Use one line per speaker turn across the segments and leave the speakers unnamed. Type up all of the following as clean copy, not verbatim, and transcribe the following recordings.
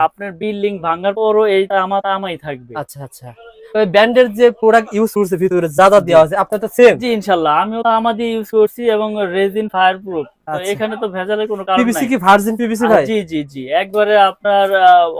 আপনার বিল্ডিং ভাঙার পরও এইটা আমার তামাই থাকবে।
আচ্ছা আচ্ছা। তবে ব্র্যান্ডের যে প্রোডাক্ট ইউজ করছে ভিতরে যা যা
জি।
দেওয়া আছে আপনার তো সেম।
জি, ইনশাআল্লাহ। আমিও তামা দিয়ে ইউজ করছি এবং রেজিন ফায়ার প্রুফ। তো
আচ্ছা।
এখানে তো ভেজালের কোনো কারণ
পিভিসি
নাই।
কি ভার্জিন পিভিসি ভাই?
জি, জি, জি। একবারে আপনার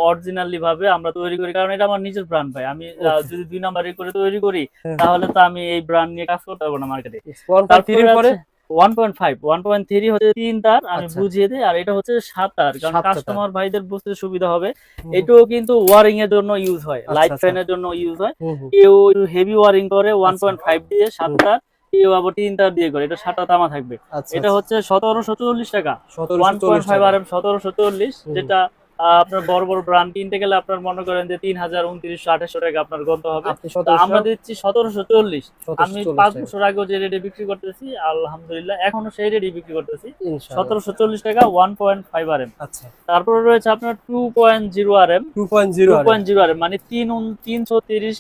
অরিজিনালি ভাবে আমরা তৈরি করি। কারণ এটা আমার নিজের ব্র্যান্ড ভাই। আমি
ওকে।
যদি ২ নাম্বারি করে তৈরি করি
হ্যাঁ।
তাহলে তো আমি এই ব্র্যান্ড নিয়ে কাজ করতে পারব না মার্কেটে।
1.3
তারপরে
এর পরে
আছে 1.5 1.3 হচ্ছে ৩ তার আমি
আচ্ছা।
বুঝিয়ে দেই। আর এটা হচ্ছে ৭ তার। কারণ
৭ টা তার।
কাস্টমার ভাইদের বুঝতে সুবিধা হবে।
হুম, হুম।
এটাও কিন্তু ওয়ারিং এর জন্য ইউজ হয়।
আচ্ছা,
লাইট
আচ্ছা।
ফ্যান এর জন্য ইউজ হয়।
হুম, হুম।
কেউ হেভি ওয়ারিং করে
আচ্ছা।
1.5 দিয়ে ৭
হুম।
তার, কেউ আবার ৩ তার দিয়ে করে। এটা ৭ টা তামা থাকবে।
আচ্ছা,
এটা
আচ্ছা।
হচ্ছে ১৭৪০ টাকা।
১৭৪০
1.5
টাকা।
আরএম ১৭৪০
হুম, হুম।
যেটা আপনার বড়, বড় ব্র্যান্ড কিনতে গেলে আপনার মনে করেন যে ৩০০০, ২৯০০, ২৮০০ টাকা আপনার গুনতে হবে।
আপনি
তো আমরা দিচ্ছি ১৭৪০। আমি ৫
টাকা।
বছর আগেও যে রেটে বিক্রি করতেছি আলহামদুলিল্লাহ এখনো সেই রেটেই বিক্রি করতেছি।
ইনশাআল্লাহ।
১৭৪০ টাকা 1.5 আরএম।
আচ্ছা।
তারপরে রয়েছে আপনার 2.0 আরএম।
2.0 আরএম।
2.0 আরএম মানে ৩৩০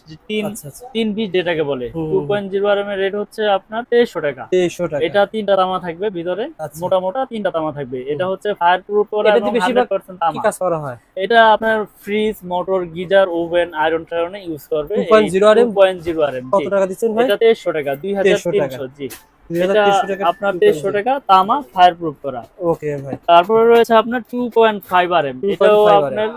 আচ্ছা, আচ্ছা।
৩২০ যেটাকে বলে।
হুম, হুম, হুম।
2.0 আরএম এর রেট হচ্ছে আপনার ২৩০০ টাকা।
২৩০০ টাকা।
এটা ৩ টা তামা থাকবে ভিতরে।
আচ্ছা।
মোটা, মোটা 3 টা তামা থাকবে।
হুম।
এটা হচ্ছে ফায়ার প্রুফ করা
এটা
এবং
দিয়ে বেশিরভাগ
100%
কি
তামা।
কাজ করা হয়?
এটা আপনার fridge, motor, geyser, oven, iron টায়রন এ ইউজ করবে। এই
2.0 আরএম
2.0 আরএম
কত
জি।
টাকা দিচ্ছেন ভাই?
এটা ২৩০০ টাকা,
২৩০০ টাকা।
২৩০০ জি। এটা
২৩০০ টাকা
আপনার ২৩০০
2.0
টাকা তামা ফায়ার প্রুফ করা।
ওকে ভাই।
তারপরে রয়েছে আপনার 2.5 আরএম। এটাও
2.5 আরএম।
আপনার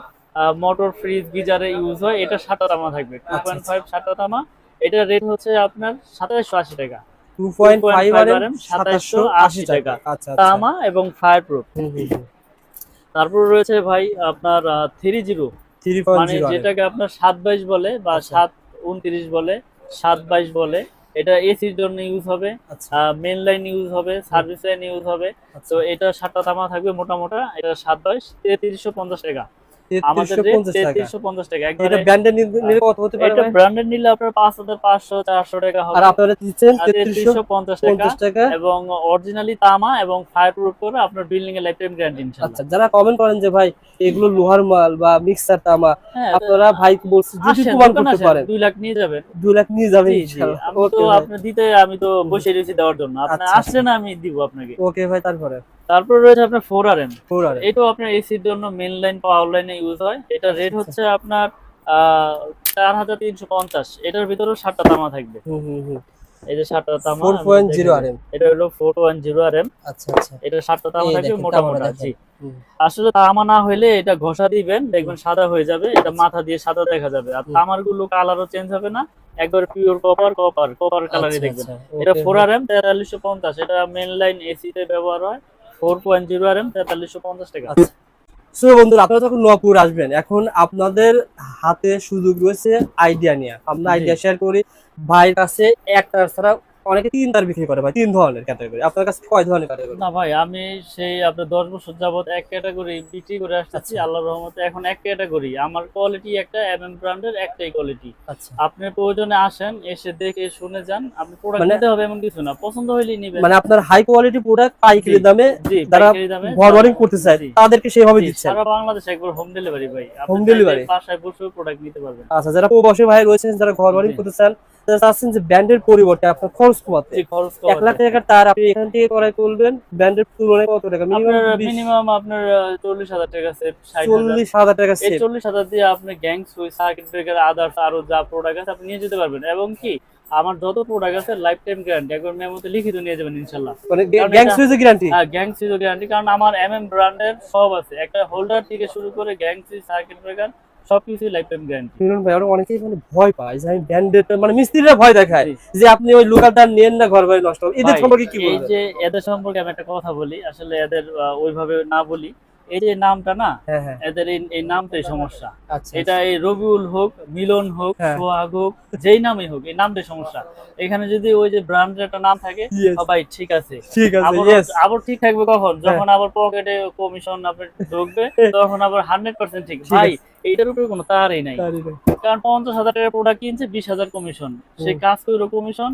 মোটর, ফ্রিজ, গিজারে ইউজ হয়। এটা ৭ টা তামা থাকবে।
আচ্ছা, আচ্ছা।
2.5 ৭ টা তামা। এটার রেট হচ্ছে আপনার ২৭৮০ টাকা।
2.5
2.5
আরএম
আরএম
২৭৮০
২৭৮০
টাকা।
টাকা।
আচ্ছা, আচ্ছা।
তামা এবং ফায়ার প্রুফ।
হুম, হুম, হুম।
তারপর রয়েছে ভাই আপনার ৩০ মানে
3.0 আরএম।
যেটাকে আপনার ৭২২ বলে বা
আচ্ছা,
৭২৯ বলে, ৭২২ বলে। এটা এসির জন্য ইউজ হবে,
আচ্ছা।
মেইন লাইন ইউজ হবে,
হুম,
সার্ভিস লাইন ইউজ হবে। তো
আচ্ছা।
এটা ৭ টা তামা থাকবে মোটা, মোটা। এটা ৭২২ ৩৩৫০ টাকা। আমাদের রেট
৩৩৫০ টাকা।
৩৩৫০ টাকা।
এটা
একবারে
ব্র্যান্ডের
আ
নিলে কত হতে পারে
এটা
ভাই?
ব্র্যান্ডেড নিলে আপনার ৫৫০০ ৪০০ টাকা
আর
হবে।
আপনারা দিচ্ছেন
৩৩৫০ টাকা
৩৩৫০ টাকা।
এবং অরিজিনালি তামা এবং ফায়ার প্রুফ করে আপনার বিল্ডিং এর লাইফ টাইম গ্যারান্টি ইনশাআল্লাহ।
আচ্ছা, যারা কমেন্ট করেন যে ভাই এগুলো লোহার মাল বা মিক্সার তামা,
হ্যাঁ,
আপনারা ভাইকে বলছি যদি
আসেন
প্রমাণ
দোকানে
করতে
আসেন
পারেন
২ লাখ নিয়ে যাবেন।
২ লাখ নিয়ে যাবেন
জি, জি।
ইনশাআল্লাহ।
আমি তো
ওকে ভাই।
আমি তো
হুম, হুম।
বসে রয়েছি দেওয়ার জন্য। আপনি
আচ্ছা, আচ্ছা।
আসলে না আমি দিব আপনাকে।
ওকে ভাই তারপরে?
তারপরে রয়েছে আপনার 4 আরএম।
4 আরএম।
এটাও আপনার এসির জন্য মেইন লাইন, পাওয়ার লাইনে ইউজ হয়। এটা
আচ্ছা,
রেট
আচ্ছা।
হচ্ছে আপনার আ ৪৩৫০। এটার ভিতরেও ৭ টা তামা থাকবে।
হুম, হুম, হুম।
এই যে ৭ টা তামা আমি একটু
4.0
দেখাই দেই।
আরএম।
এটা হলো 410 আরএম।
আচ্ছা, আচ্ছা।
এটা ৭ টা তামা
এই
থাকবে
দেখেন
মোটা,
তামাটা
মোটা।
দেখেন।
জি।
হুম,
আসলে তামা না হইলে এটা ঘষা দিবেন,
হুম।
দেখবেন সাদা হয়ে যাবে। এটা
আচ্ছা,
মাথা দিয়ে সাদা দেখা যাবে। আর
হুম।
তামার গুলো কালারও চেঞ্জ হবে না। একবারে পিওর কপার কালারই
আচ্ছা,
দেখবেন।
আচ্ছা।
এটা
ওকে
4
ভাই।
আরএম ৪৩৫০। এটা মেইন লাইন এসি তে ব্যবহার হয়। 4.0 আরএম ৪৩৫০ টাকা।
আচ্ছা। সো বন্ধুরা আপনারা যখন নপুর আসবেন এখন আপনাদের হাতে সুযোগ রয়েছে আইডিয়া নেয়া। আমরা
জি।
আইডিয়া শেয়ার করি। ভাইয়ের কাছে ১ তার ছাড়া অনেকে ৩ তার বিক্রি করে ভাই। ৩ ধরনের ক্যাটাগরি। আপনার কাছে কয় ধরনের ক্যাটাগরি?
না ভাই আমি সেই আপনার ১০ বছর যাবত এক ক্যাটেগরি বিক্রি করে আসতেছি।
আচ্ছা,
আল্লাহর রহমতে এখন এক ক্যাটেগরি। আমার কোয়ালিটি একটা এমএম ব্র্যান্ডের একটাই কোয়ালিটি।
আচ্ছা।
আপনি প্রয়োজনে আসেন, এসে দেখে শুনে যান। আপনি প্রোডাক্ট
মানে
নিতে হবে এমন কিছু না। পছন্দ হইলেই নিবেন।
মানে আপনার হাই কোয়ালিটি প্রোডাক্ট
জি,
পাইকারি দামে
জি
যারা
পাইকারি দামে
ঘর
তারা
ওয়ারিং করতে চায়
জি,
তাদেরকে সেভাবে
জি
দিচ্ছেন।
সারা বাংলাদেশে একবার হোম ডেলিভারি ভাই। আপনি
হোম
চাইলে
ডেলিভারি।
বাসায় বসেও প্রোডাক্ট নিতে পারবেন।
আচ্ছা, যারা প্রবাসী ভাই রয়েছেন যারা ঘর ওয়ারিং
জি,
করতে চান, যারা চাচ্ছেন যে ব্র্যান্ডের পরিবর্তে আপনার খরচ কমাতে।
জি খরচ
১,০০,০০০
কমাতে।
টাকার তার আপনি এখান থেকে ক্রয় করবেন, ব্র্যান্ডের তুলনায় কত টাকা? মিনিমাম
আপনার
২০
মিনিমাম আপনার ৪০,০০০ টাকা সেভ ৬০,০০০।
৪০,০০০ টাকা
এই
সেভ।
৪০,০০০ দিয়ে আপনি gang switch, circuit breaker, others আরো যা প্রোডাক্ট আছে আপনি নিয়ে যেতে পারবেন। এবং কি আমার যত প্রোডাক্ট আছে লাইফ টাইম গ্যারান্টি একবার মেমোতে লিখিত নিয়ে যাবেন ইনশাআল্লাহ।
মানে
কারণ
গ্যাং
এটা
সুইচের গ্যারান্টি?
গ্যাং সুইচও গ্যারান্টি কারণ আমার এমএম ব্র্যান্ডের সব আছে। একটা হোল্ডার থেকে শুরু করে গ্যাং সুইচ, সার্কিট ব্রেকার সবকিছুই লাইফ টাইম গ্যারান্টি।
মিলন ভাই আরো অনেকেই মানে ভয় পায় যে আমি ব্র্যান্ডেড মানে মিস্ত্রিরা ভয় দেখায়
জি।
যে আপনি ওই লোকালটা নেন না ঘর বাড়ি নষ্ট হবে। এদের
ভাই
সম্পর্কে কি
এই
বলবেন?
যে এদের সম্পর্কে আমি একটা কথা বলি। আসলে এদের ওইভাবে না বলি। এই যে নামটা না,
হ্যাঁ, হ্যাঁ।
এদের এই নামটাই সমস্যা।
আচ্ছা,
এটা
আচ্ছা।
এই রবিউল হোক, মিলন হোক,
হ্যাঁ।
সোহাগ হোক, যেই নামই হোক এই নামটাই সমস্যা। এখানে যদি ওই যে ব্র্যান্ডের একটা নাম থাকে
ইয়েস।
ভাই ঠিক আছে।
ঠিক আছে,
আবার
ইয়েস।
আবার ঠিক থাকবে কখন?
হ্যাঁ।
যখন আবার পকেটে কমিশন আপনার ঢুকবে তখন আবার 100% ঠিক।
ঠিক
ভাই
আছে।
এইটার উপরে কোনো তারই নাই।
তারই ভাই।
কারণ ৫০,০০০ টাকার প্রোডাক্ট কিনছে ২০,০০০ কমিশন। সে
হুম।
কাজ কইরো কমিশন,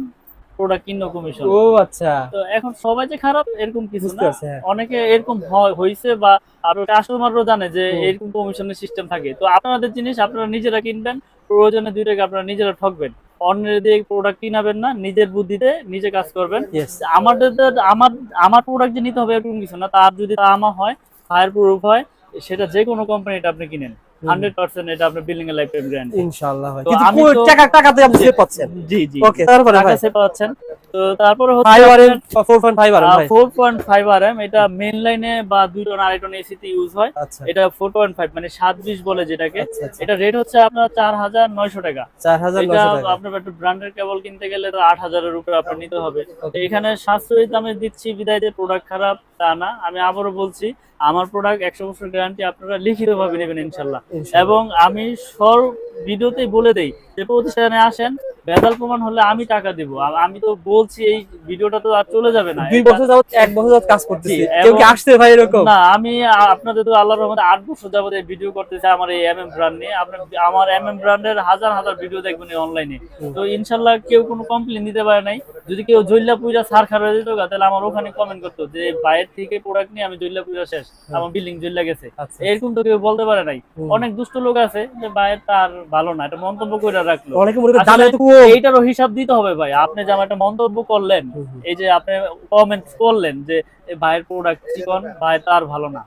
প্রোডাক্ট কিনলেও কমিশন।
ও আচ্ছা।
তো এখন সবাই যে খারাপ এরকম কিছু
বুঝতে
না।
পারছি, হ্যাঁ।
অনেকে এরকম হইছে বা আপনার কাস্টমাররাও জানে যে
হুম।
এরকম কমিশনের সিস্টেম থাকে। তো আপনাদের জিনিস আপনারা নিজেরা কিনবেন। প্রয়োজনে ২ টাকা আপনারা নিজেরা ঠকবেন। অন্যের দিয়ে প্রোডাক্ট কিনাবেন না। নিজের বুদ্ধিতে নিজে কাজ করবেন।
ইয়েস।
আমাদের আমার আমার প্রোডাক্ট যে নিতে হবে এরকম কিছু না। তার যদি তামা হয়, ফায়ার প্রুফ হয় সেটা যেকোনো কোম্পানিটা আপনি কিনেন। 100% এটা আপনার বিল্ডিং এর লাইফ টাইম গ্যারান্টি।
ইনশাআল্লাহ ভাই,
তো
কিন্তু
আমি তো
টাকাতে আপনি সেভ পাচ্ছেন।
জি জি
ওকে, তারপরে ভাই
কাছে পাচ্ছেন। তো তারপরে হচ্ছে
5
আপনার,
RM 4.5 RM ভাই।
4.5 RM এটা মেইন লাইনে বা 2 টন আড়াই টন এসিতে ইউজ হয়।
আচ্ছা
এটা 4.5 মানে 720 বলে যেটাকে।
আচ্ছা আচ্ছা,
এটা রেট হচ্ছে আপনার 4900 টাকা।
4900
এটা
টাকা।
আপনার একটা ব্র্যান্ডের কেবল কিনতে গেলে তো 8000 এর উপরে আপনার নিতে হবে। তো
Okay.
এখানে সাশ্রয়ী দামে দিচ্ছি বিধায় যে প্রোডাক্ট খারাপ তা না। আমি আবারও বলছি, আমার প্রোডাক্ট 100 বছর গ্যারান্টি, আপনারা লিখিতভাবে নেবেন ইনশাআল্লাহ।
ইনশাআল্লাহ।
এবং আমি সব ভিডিওতেই বলে দেই যে প্রতিষ্ঠানে আসেন, ভেজাল প্রমাণ হলে আমি টাকা দিব। আমি তো বলছি এই ভিডিওটা তো আর চলে যাবে না।
2 বছর যাবত 1 বছর যাবত কাজ
জি,
করতেছি, কেউ কি
এবং
আসছে ভাই এরকম?
না আমি আপনাদের তো আল্লাহর রহমতে 8 বছর যাবত এই ভিডিও করতেছি আমার এই এমএম ব্র্যান্ড নিয়ে। আপনি আমার এমএম ব্র্যান্ডের হাজার হাজার ভিডিও দেখবেন এই অনলাইনে। তো ইনশাআল্লাহ কেউ কোনো কমপ্লেইন দিতে পারে নাই। যদি কেউ জইল্লা পুইরা সার খার হয়ে যেত তাহলে আমার ওখানে কমেন্ট করতো যে বাইরে থেকে প্রোডাক্ট নিয়ে আমি জইল্লা পুইরা শেষ, আমার বিল্ডিং জইল্লা গেছে।
আচ্ছা
এরকম তো কেউ বলতে পারে নাই।
হুম।
অনেক দুষ্ট লোক আছে যে বাইরে তার ভালো না, এটা মন্তব্য করে রাখলো।
অনেকে মনে করে
আসলে
দামে তো কম।
এইটারও হিসাব দিতে হবে ভাই। আপনি যে আমার একটা মন্তব্য করলেন,
হুম, হুম।
এই যে আপনি কমেন্ট করলেন যে এই ভাইয়ের প্রোডাক্ট চিকন, ভাই তার ভালো না,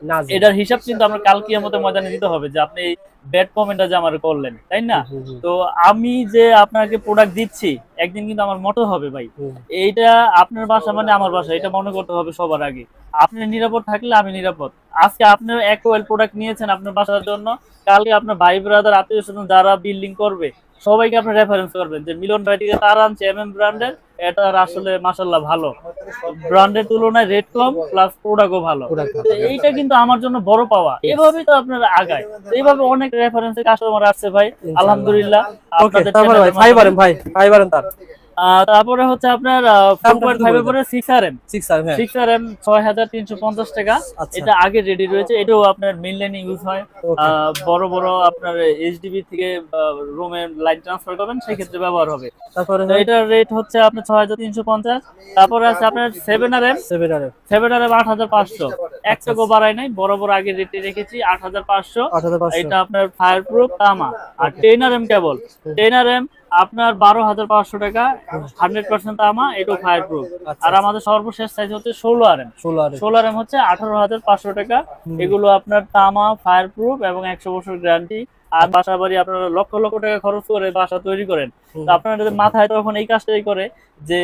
না জি।
এটার হিসাব কিন্তু আমরা কাল কিয়ামতের ময়দানে দিতে হবে যে আপনি এই ব্যাড কমেন্টটা যে আমার করলেন, তাই না?
হুম, হুম,
তো আমি যে আপনাকে প্রোডাক্ট দিচ্ছি একদিন কিন্তু আমার মতো হবে ভাই।
হুম।
এইটা আপনার বাসা মানে আমার বাসা, এটা মনে করতে হবে সবার আগে। আপনি নিরাপদ থাকলে আমি নিরাপদ। আজকে আপনার অ্যাকোয়েল প্রোডাক্ট নিয়েছেন আপনার বাসার জন্য, কালকে আপনার ভাই ব্রাদার আত্মীয় স্বজন যারা বিল্ডিং করবে সবাইকে আপনি রেফারেন্স করবেন যে মিলন ভাই থেকে তার আনছে এমএম ব্র্যান্ডের, এটার আসলে মাশাআল্লাহ ভালো, ব্র্যান্ডের তুলনায় রেট কম প্লাস প্রোডাক্টও ভালো।
Product ভালো।
তো এইটা কিন্তু আমার জন্য বড় পাওয়া। এভাবেই তো আপনারা আগায়। তো এইভাবে অনেক রেফারেন্সের কাস্টমার আসছে ভাই,
ইনশাআল্লাহ।
আলহামদুলিল্লাহ।
ওকে,
আপনাদের
তারপরে ভাই
চ্যানেলের
5 RM ভাই, 5 RM তার
তারপরে হচ্ছে আপনার
দামটা শুধু
4.5
বলে
এর পরে 6 RM
6 RM হ্যাঁ।
6 RM 6350 টাকা।
আচ্ছা।
এটা আগে রেডি রয়েছে, এটাও আপনার মেইন লাইনে ইউজ হয়।
ওকে।
বড় বড় আপনার এইচডিবি থেকে রুমে লাইন ট্রান্সফার করবেন সেই ক্ষেত্রে ব্যবহার হবে।
তারপরে
তো এটার রেট হচ্ছে আপনার 6350। তারপরে আছে আপনার 7 RM
7 RM
7 RM 8500, এক টাকাও বাড়ায় নাই, বরাবর আগে রেটে রেখেছি 8500।
8500
এটা আপনার ফায়ার প্রুফ তামা। আর 10 RM কেবল, 10 RM আপনার 12500 টাকা, 100% তামা, এটাও ফায়ার প্রুফ।
আচ্ছা,
আর আমাদের সর্বশেষ সাইজ হচ্ছে 16 RM।
16 RM
16 RM হচ্ছে 18500 টাকা। এগুলো আপনার তামা, ফায়ার প্রুফ এবং 100 বছর গ্যারান্টি। আর বাসা বাড়ি আপনারা লক্ষ লক্ষ টাকা খরচ করে বাসা তৈরি করেন, তো আপনাদের মাথায় তখন এই কাজটাই করে যে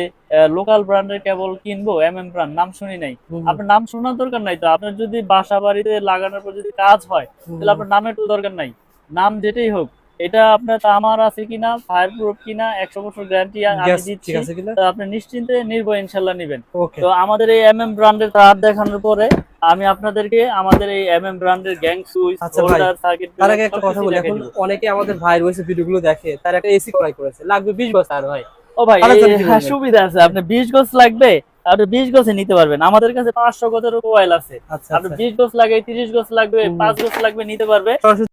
লোকাল ব্র্যান্ডের কেবল কিনবো, এমএম ব্র্যান্ড নাম শুনি নাই। আপনার নাম শোনার দরকার নাই, তো আপনার যদি বাসা বাড়িতে লাগানোর পর যদি কাজ হয় তাহলে আপনার নামের তো দরকার নাই। নাম যেটাই হোক, এটা আপনার তামার আছে কিনা, ফায়ার প্রুফ কিনা, 100 বছর গ্যারান্টি আমি
গ্যাস
দিচ্ছি,
ঠিক আছে কিনা?
তো আপনি নিশ্চিন্তে নির্ভয় ইনশাল্লাহ নেবেন।
ওকে।
তো আমাদের এই এমএম ব্র্যান্ডের তার দেখানোর পরে আমি আপনাদেরকে আমাদের এই এমএম ব্র্যান্ডের গ্যাং সুইচ,
আচ্ছা ভাই,
হোল্ডার, সার্কিট
তার আগে একটা কথা বলি, এখন অনেকে আমাদের ভাই রয়েছে ভিডিওগুলো দেখে, তার একটা এসি ক্রয় করেছে, লাগবে 20 বছর আর ভাই।
ও ভাই
তাহলে তো কি
হ্যাঁ,
বলবেন?
সুবিধা আছে। আপনি 20 গজ লাগবে, আপনি 20 গজে নিতে পারবেন। আমাদের কাছে 500 গজের কোয়েল আছে।
আচ্ছা
আপনি
আচ্ছা,
20 গজ লাগে, 30 গজ লাগবে, 5 গজ লাগবে, নিতে পারবে।
সরাসরি